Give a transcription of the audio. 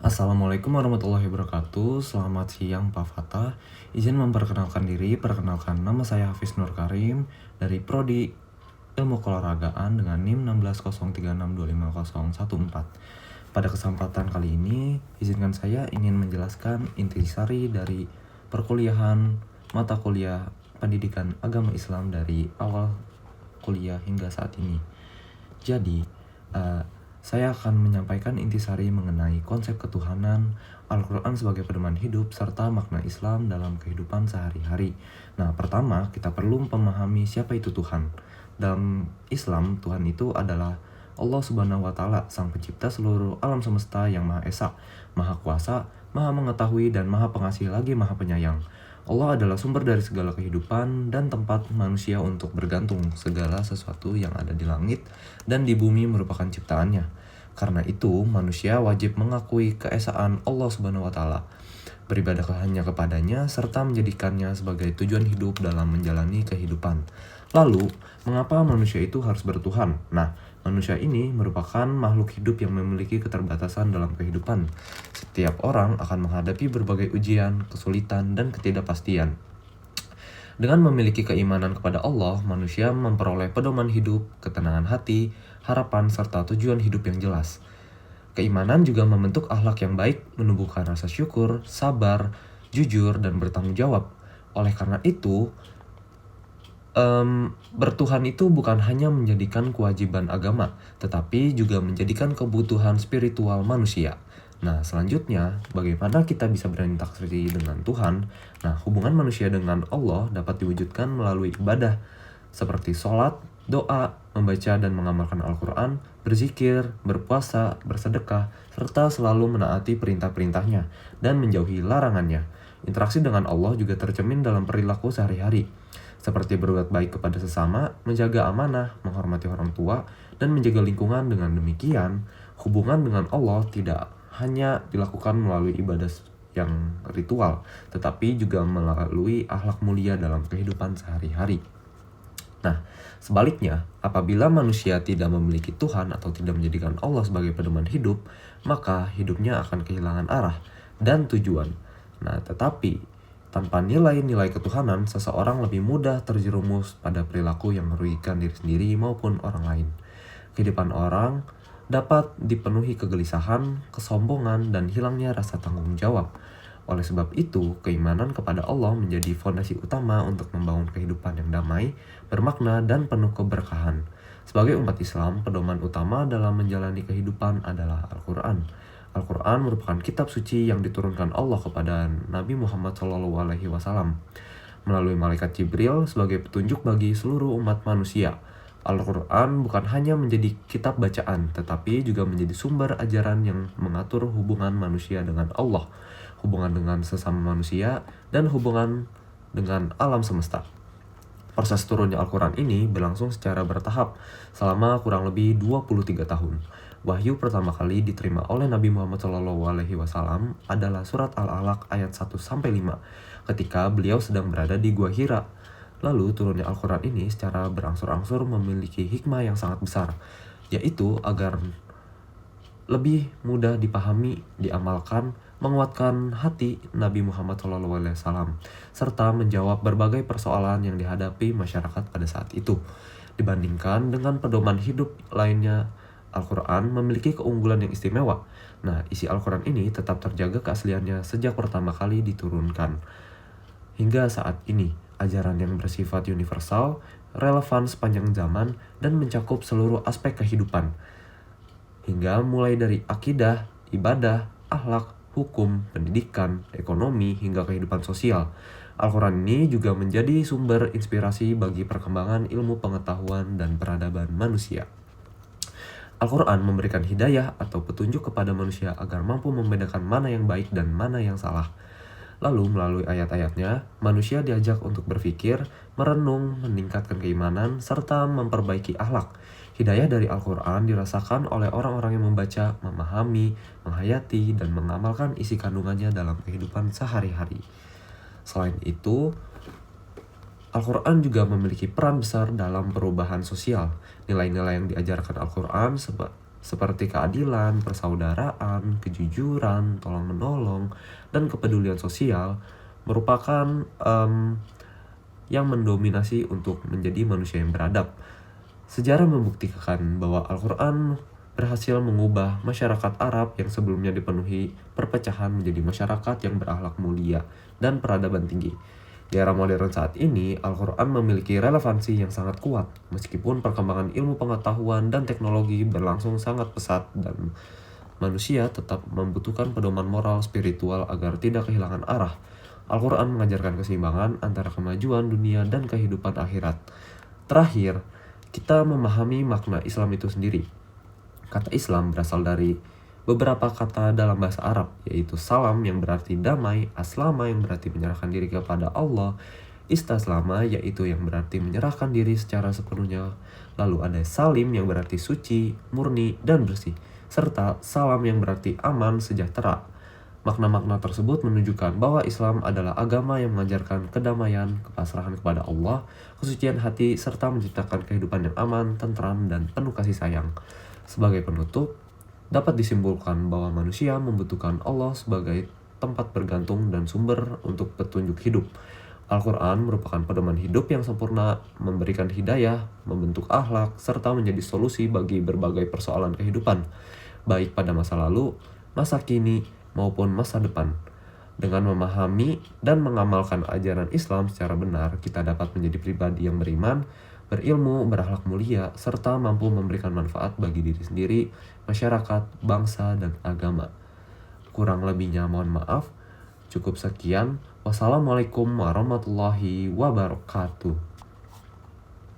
Assalamualaikum warahmatullahi wabarakatuh. Selamat siang Pak Fatah. Izin memperkenalkan diri. Perkenalkan, nama saya Hafiz Nur Karim dari Prodi Ilmu Keolahragaan dengan NIM 1603625014. Pada kesempatan kali ini, izinkan saya ingin menjelaskan intisari dari perkuliahan mata kuliah Pendidikan Agama Islam dari awal kuliah hingga saat ini. Jadi, saya akan menyampaikan intisari mengenai konsep ketuhanan, Al-Quran sebagai pedoman hidup, serta makna Islam dalam kehidupan sehari-hari. Nah, pertama, kita perlu memahami siapa itu Tuhan. Dalam Islam, Tuhan itu adalah Allah Subhanahu wa Ta'ala, Sang Pencipta seluruh alam semesta yang Maha Esa, Maha Kuasa, Maha Mengetahui, dan Maha Pengasih lagi Maha Penyayang. Allah adalah sumber dari segala kehidupan dan tempat manusia untuk bergantung. Segala sesuatu yang ada di langit dan di bumi merupakan ciptaannya. Karena itu, manusia wajib mengakui keesaan Allah Subhanahu wa Ta'ala, beribadah hanya kepadanya, serta menjadikannya sebagai tujuan hidup dalam menjalani kehidupan. Lalu, mengapa manusia itu harus bertuhan? Nah, manusia ini merupakan makhluk hidup yang memiliki keterbatasan dalam kehidupan. Setiap orang akan menghadapi berbagai ujian, kesulitan, dan ketidakpastian. Dengan memiliki keimanan kepada Allah, manusia memperoleh pedoman hidup, ketenangan hati, harapan, serta tujuan hidup yang jelas. Keimanan juga membentuk akhlak yang baik, menumbuhkan rasa syukur, sabar, jujur, dan bertanggung jawab. Oleh karena itu, bertuhan itu bukan hanya menjadikan kewajiban agama, tetapi juga menjadikan kebutuhan spiritual manusia. Nah, selanjutnya, bagaimana kita bisa berinteraksi dengan Tuhan? Nah, hubungan manusia dengan Allah dapat diwujudkan melalui ibadah, seperti sholat, doa, membaca dan mengamalkan Al-Quran, berzikir, berpuasa, bersedekah, serta selalu menaati perintah-perintahnya dan menjauhi larangannya. Interaksi dengan Allah juga tercermin dalam perilaku sehari-hari, seperti berbuat baik kepada sesama, menjaga amanah, menghormati orang tua, dan menjaga lingkungan. Dengan demikian, hubungan dengan Allah tidak hanya dilakukan melalui ibadah yang ritual, tetapi juga melalui akhlak mulia dalam kehidupan sehari-hari. Nah, sebaliknya, apabila manusia tidak memiliki Tuhan atau tidak menjadikan Allah sebagai pedoman hidup, maka hidupnya akan kehilangan arah dan tujuan. Nah, tetapi tanpa nilai-nilai ketuhanan, seseorang lebih mudah terjerumus pada perilaku yang merugikan diri sendiri maupun orang lain. Kehidupan orang dapat dipenuhi kegelisahan, kesombongan, dan hilangnya rasa tanggung jawab. Oleh sebab itu, keimanan kepada Allah menjadi fondasi utama untuk membangun kehidupan yang damai, bermakna, dan penuh keberkahan. Sebagai umat Islam, pedoman utama dalam menjalani kehidupan adalah Al-Quran. Al-Quran merupakan kitab suci yang diturunkan Allah kepada Nabi Muhammad SAW melalui malaikat Jibril sebagai petunjuk bagi seluruh umat manusia. Al-Quran bukan hanya menjadi kitab bacaan, tetapi juga menjadi sumber ajaran yang mengatur hubungan manusia dengan Allah, hubungan dengan sesama manusia, dan hubungan dengan alam semesta. Proses turunnya Al-Quran ini berlangsung secara bertahap selama kurang lebih 23 tahun. Wahyu pertama kali diterima oleh Nabi Muhammad SAW adalah surat Al-Alaq ayat 1-5 ketika beliau sedang berada di Gua Hira. Lalu turunnya Al-Quran ini secara berangsur-angsur memiliki hikmah yang sangat besar, yaitu agar lebih mudah dipahami, diamalkan, menguatkan hati Nabi Muhammad SAW, serta menjawab berbagai persoalan yang dihadapi masyarakat pada saat itu. Dibandingkan dengan pedoman hidup lainnya, Al-Quran memiliki keunggulan yang istimewa. Nah, isi Al-Quran ini tetap terjaga keasliannya sejak pertama kali diturunkan. Hingga saat ini, ajaran yang bersifat universal, relevan sepanjang zaman, dan mencakup seluruh aspek kehidupan. Hingga mulai dari akidah, ibadah, akhlak, hukum, pendidikan, ekonomi, hingga kehidupan sosial. Al-Quran ini juga menjadi sumber inspirasi bagi perkembangan ilmu pengetahuan dan peradaban manusia. Al-Quran memberikan hidayah atau petunjuk kepada manusia agar mampu membedakan mana yang baik dan mana yang salah. Lalu melalui ayat-ayatnya, manusia diajak untuk berpikir, merenung, meningkatkan keimanan, serta memperbaiki akhlak. Hidayah dari Al-Quran dirasakan oleh orang-orang yang membaca, memahami, menghayati, dan mengamalkan isi kandungannya dalam kehidupan sehari-hari. Selain itu, Al-Quran juga memiliki peran besar dalam perubahan sosial. Nilai-nilai yang diajarkan Al-Quran seperti keadilan, persaudaraan, kejujuran, tolong-menolong, dan kepedulian sosial merupakan yang mendominasi untuk menjadi manusia yang beradab. Sejarah membuktikan bahwa Al-Quran berhasil mengubah masyarakat Arab yang sebelumnya dipenuhi perpecahan menjadi masyarakat yang berakhlak mulia dan peradaban tinggi. Di era modern saat ini, Al-Quran memiliki relevansi yang sangat kuat, meskipun perkembangan ilmu pengetahuan dan teknologi berlangsung sangat pesat dan manusia tetap membutuhkan pedoman moral spiritual agar tidak kehilangan arah. Al-Quran mengajarkan keseimbangan antara kemajuan dunia dan kehidupan akhirat. Terakhir, kita memahami makna Islam itu sendiri. Kata Islam berasal dari beberapa kata dalam bahasa Arab, yaitu salam yang berarti damai, aslama yang berarti menyerahkan diri kepada Allah, istaslama yaitu yang berarti menyerahkan diri secara sepenuhnya, lalu ada salim yang berarti suci, murni, dan bersih, serta salam yang berarti aman, sejahtera. Makna-makna tersebut menunjukkan bahwa Islam adalah agama yang mengajarkan kedamaian, kepasrahan kepada Allah, kesucian hati, serta menciptakan kehidupan yang aman, tentram, dan penuh kasih sayang. Sebagai penutup, dapat disimpulkan bahwa manusia membutuhkan Allah sebagai tempat bergantung dan sumber untuk petunjuk hidup. Al-Quran merupakan pedoman hidup yang sempurna, memberikan hidayah, membentuk akhlak, serta menjadi solusi bagi berbagai persoalan kehidupan, baik pada masa lalu, masa kini, maupun masa depan. Dengan memahami dan mengamalkan ajaran Islam secara benar, kita dapat menjadi pribadi yang beriman, berilmu, berakhlak mulia, serta mampu memberikan manfaat bagi diri sendiri, masyarakat, bangsa, dan agama. Kurang lebihnya mohon maaf. Cukup sekian. Wassalamualaikum warahmatullahi wabarakatuh.